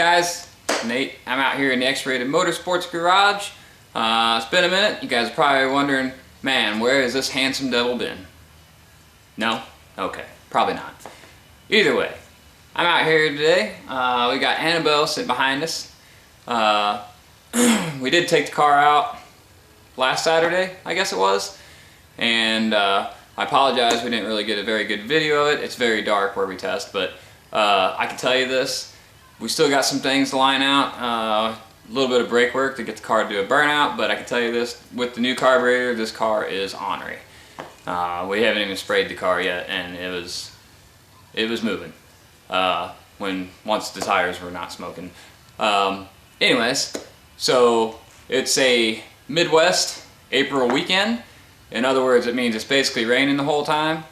guys, Nate. I'm out here in the X-Rated Motorsports Garage. It's been a minute. You guys are probably wondering, man, where has this handsome devil been? No? Okay, probably not. Either way, I'm out here today. We got Annabelle sitting behind us. We did take the car out last Saturday, I guess it was. And I apologize, we didn't really get a very good video of it. It's very dark where we test, but I can tell you this. We still got some things to line out. A little bit of brake work to get the car to do a burnout, but I can tell you this, with the new carburetor, this car is ornery. We haven't even sprayed the car yet, and it was moving once the tires were not smoking. Anyways, so it's a Midwest April weekend. In other words, it means it's basically raining the whole time.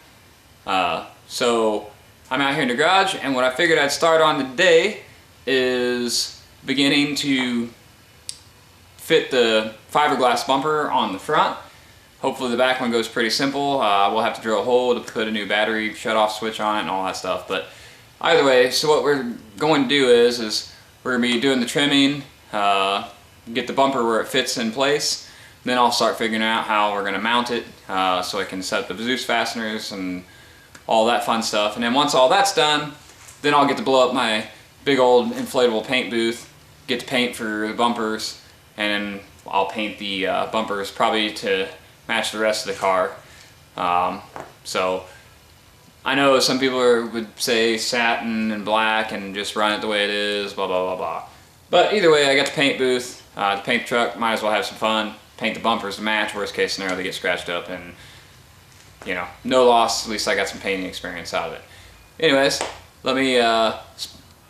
So I'm out here in the garage, and what I figured I'd start on today is beginning to fit the fiberglass bumper on the front. Hopefully the back one goes pretty simple. We'll have to drill a hole to put a new battery shut-off switch on it and all that stuff. But either way, so what we're going to do is we're going to be doing the trimming, get the bumper where it fits in place. Then I'll start figuring out how we're going to mount it so I can set the Zeus fasteners and all that fun stuff. And then once all that's done, then I'll get to blow up my big old inflatable paint booth, get to paint for the bumpers, and then I'll paint the bumpers probably to match the rest of the car. So I know some people would say satin and black and just run it the way it is, blah blah blah blah. But either way, I got the paint booth, to paint the truck, might as well have some fun. Paint the bumpers to match, worst case scenario they get scratched up, and you know, no loss, at least I got some painting experience out of it. Anyways, let me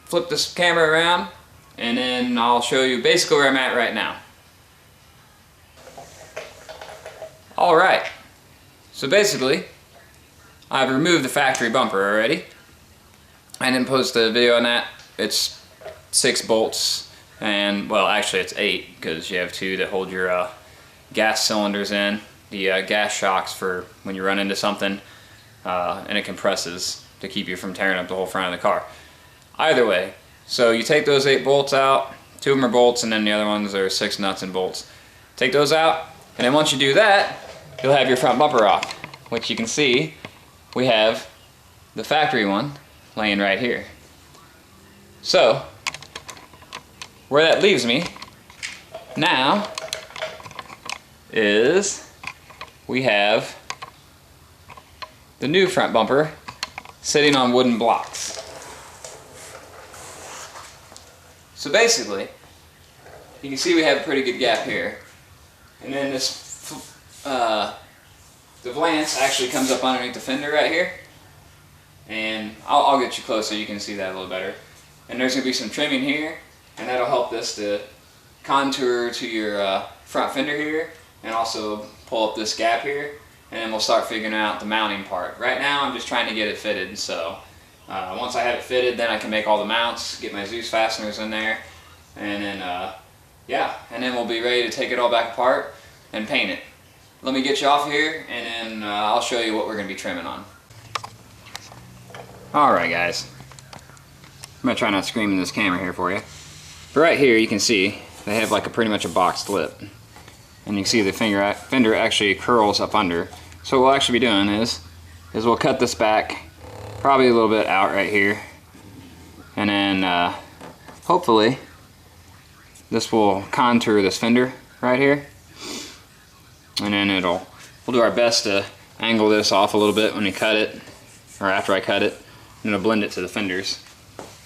flip this camera around and then I'll show you basically where I'm at right now. Alright, so basically I've removed the factory bumper already. I didn't post a video on that. It's 6 bolts, and well, actually it's 8 because you have 2 that hold your gas cylinders in, the gas shocks for when you run into something, and it compresses to keep you from tearing up the whole front of the car. Either way, so you take those 8 bolts out, 2 of them are bolts and then the other ones are 6 nuts and bolts. Take those out, and then once you do that, you'll have your front bumper off, which you can see we have the factory one laying right here. So where that leaves me now is we have the new front bumper sitting on wooden blocks. So basically, you can see we have a pretty good gap here. And then this, the valance actually comes up underneath the fender right here. And I'll get you close so you can see that a little better. And there's going to be some trimming here, and that'll help this to contour to your front fender here, and also pull up this gap here, and then we'll start figuring out the mounting part. Right now I'm just trying to get it fitted, so once I have it fitted, then I can make all the mounts, get my Zeus fasteners in there, and then yeah, and then we'll be ready to take it all back apart and paint it. Let me get you off here, and then I'll show you what we're going to be trimming on. Alright guys, I'm going to try not to scream in this camera here for you. But right here you can see they have like pretty much a boxed lip. And you can see the fender actually curls up under. So what we'll actually be doing is we'll cut this back probably a little bit out right here. And then hopefully this will contour this fender right here. And then we'll do our best to angle this off a little bit when we cut it, or after I cut it, and it'll blend it to the fenders.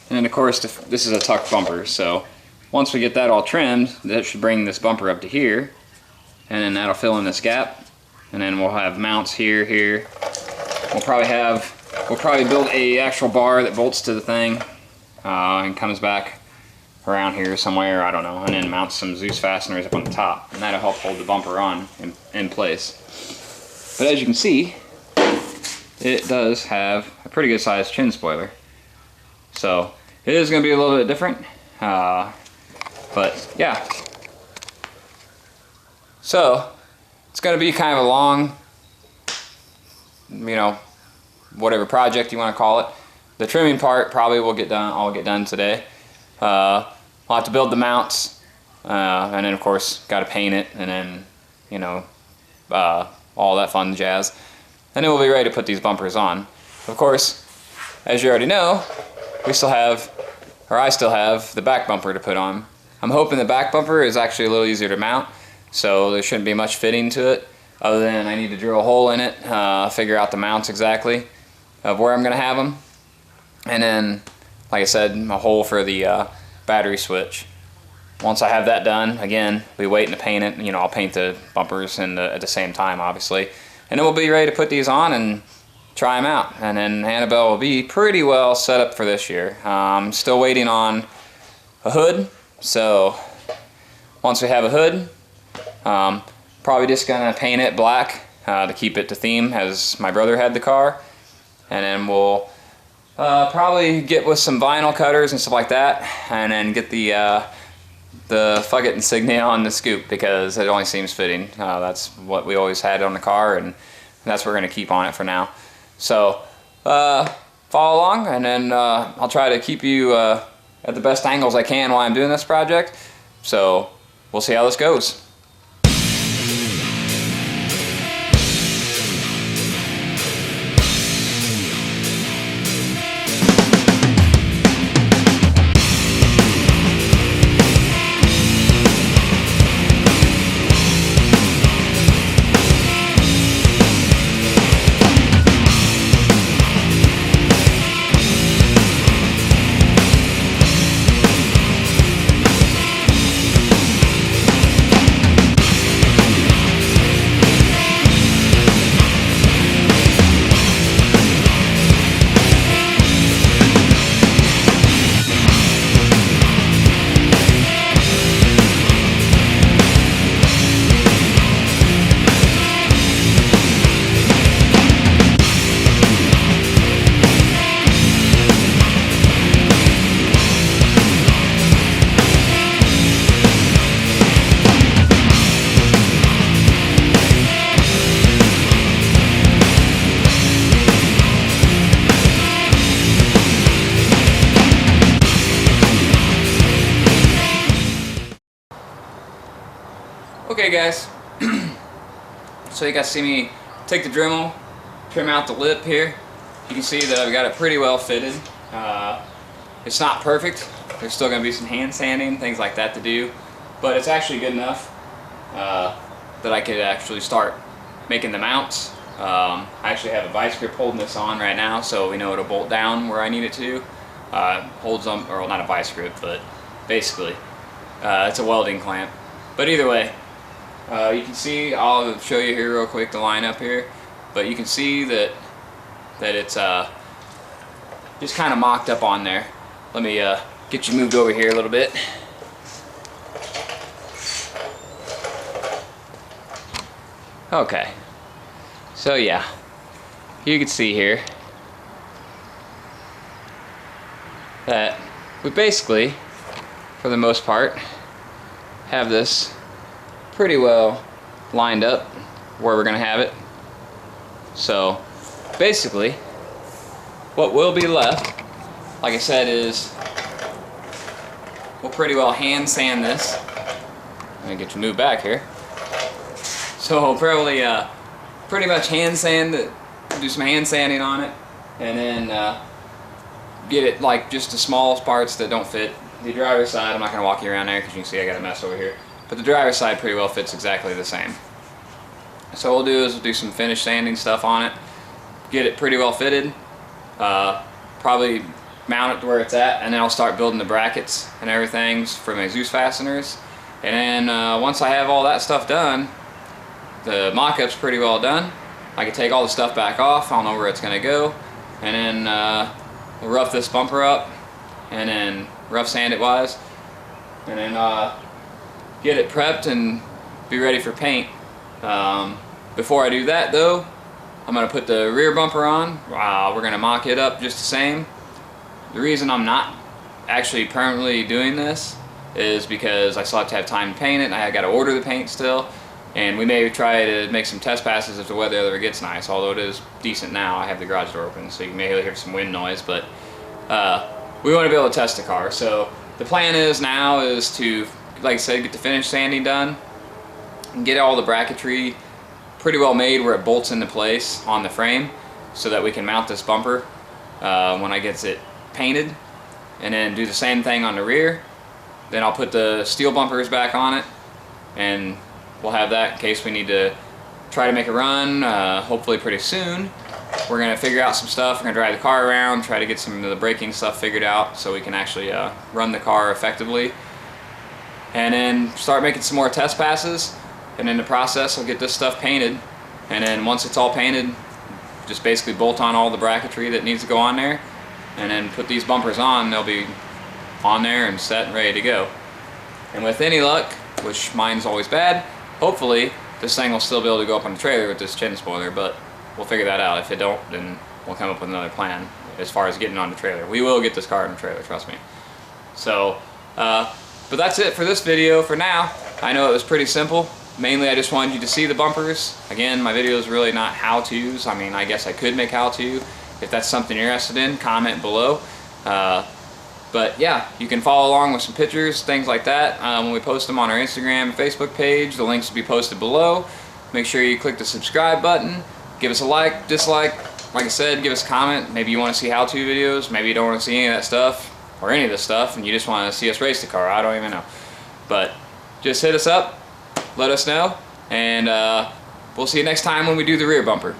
And then of course this is a tuck bumper, so once we get that all trimmed, that should bring this bumper up to here, and then that'll fill in this gap, and then we'll have mounts here, here. We'll probably build a actual bar that bolts to the thing and comes back around here somewhere, I don't know, and then mount some Zeus fasteners up on the top, and that'll help hold the bumper on in place. But as you can see, it does have a pretty good sized chin spoiler. So it is going to be a little bit different, but yeah. So it's going to be kind of a long, you know, whatever project you want to call it. The trimming part probably will get done. I'll get done today. We'll have to build the mounts, and then of course got to paint it, and then, you know, all that fun jazz. And then we'll be ready to put these bumpers on. Of course, as you already know, I still have the back bumper to put on. I'm hoping the back bumper is actually a little easier to mount, so there shouldn't be much fitting to it, other than I need to drill a hole in it, figure out the mounts exactly of where I'm going to have them, and then, like I said, a hole for the battery switch. Once I have that done, again, we'll be waiting to paint it. You know, I'll paint the bumpers at the same time, obviously, and then we'll be ready to put these on and try them out. And then Annabelle will be pretty well set up for this year. I'm still waiting on a hood, so once we have a hood, probably just gonna paint it black to keep it to theme, as my brother had the car, and then we'll probably get with some vinyl cutters and stuff like that, and then get the fuck it insignia on the scoop, because it only seems fitting. That's what we always had on the car, and that's what we're gonna keep on it for now. So follow along, and then I'll try to keep you at the best angles I can while I'm doing this project. So we'll see how this goes. Okay guys, so you guys see me take the Dremel, trim out the lip here. You can see that I've got it pretty well fitted. It's not perfect. There's still going to be some hand sanding, things like that to do, but it's actually good enough that I could actually start making the mounts. I actually have a vice grip holding this on right now, so we know it'll bolt down where I need it to. Holds them, or not a vice grip, but basically it's a welding clamp. But either way, you can see, I'll show you here real quick the lineup here, but you can see that it's just kind of mocked up on there. Let me get you moved over here a little bit. Okay, so yeah, you can see here that we basically, for the most part, have this pretty well lined up where we're gonna have it. So basically what will be left, like I said, is we'll pretty well hand sand this. Let me get you moved back here. So we'll probably pretty much hand sand it, do some hand sanding on it, and then get it like just the smallest parts that don't fit. The driver's side, I'm not going to walk you around there because you can see I got a mess over here. But the driver's side pretty well fits exactly the same. So what we'll do is we'll do some finish sanding stuff on it, get it pretty well fitted, probably mount it to where it's at, and then I'll start building the brackets and everything for my Zeus fasteners. And then once I have all that stuff done, the mock-up's pretty well done. I can take all the stuff back off, I'll know where it's going to go, and then we'll rough this bumper up, and then rough sand it wise, and then get it prepped and be ready for paint. Before I do that though, I'm going to put the rear bumper on. We're going to mock it up just the same. The reason I'm not actually permanently doing this is because I still have to have time to paint it, and I got to order the paint still, and we may try to make some test passes if the weather ever gets nice, although it is decent now. I have the garage door open, so you may hear some wind noise, but we want to be able to test the car. So the plan is now is to, like I said, get the finish sanding done and get all the bracketry pretty well made where it bolts into place on the frame so that we can mount this bumper when I get it painted, and then do the same thing on the rear. Then I'll put the steel bumpers back on it, and we'll have that in case we need to try to make a run, hopefully pretty soon. We're going to figure out some stuff. We're going to drive the car around, try to get some of the braking stuff figured out so we can actually run the car effectively. And then start making some more test passes, and in the process I'll get this stuff painted. And then once it's all painted, just basically bolt on all the bracketry that needs to go on there, and then put these bumpers on. They'll be on there and set and ready to go. And with any luck, which mine's always bad, hopefully this thing will still be able to go up on the trailer with this chin spoiler, but we'll figure that out. If it don't, then we'll come up with another plan as far as getting on the trailer. We will get this car on the trailer, trust me. So, but that's it for this video for now. I know it was pretty simple. Mainly I just wanted you to see the bumpers. Again, my video is really not how-tos. I mean, I guess I could make how-to. If that's something you're interested in, comment below. But yeah, you can follow along with some pictures, things like that, when we post them on our Instagram and Facebook page. The links will be posted below. Make sure you click the subscribe button. Give us a like, dislike. Like I said, give us a comment. Maybe you want to see how-to videos. Maybe you don't want to see any of that stuff or any of this stuff, and you just want to see us race the car. I don't even know. But just hit us up. Let us know, and we'll see you next time when we do the rear bumper.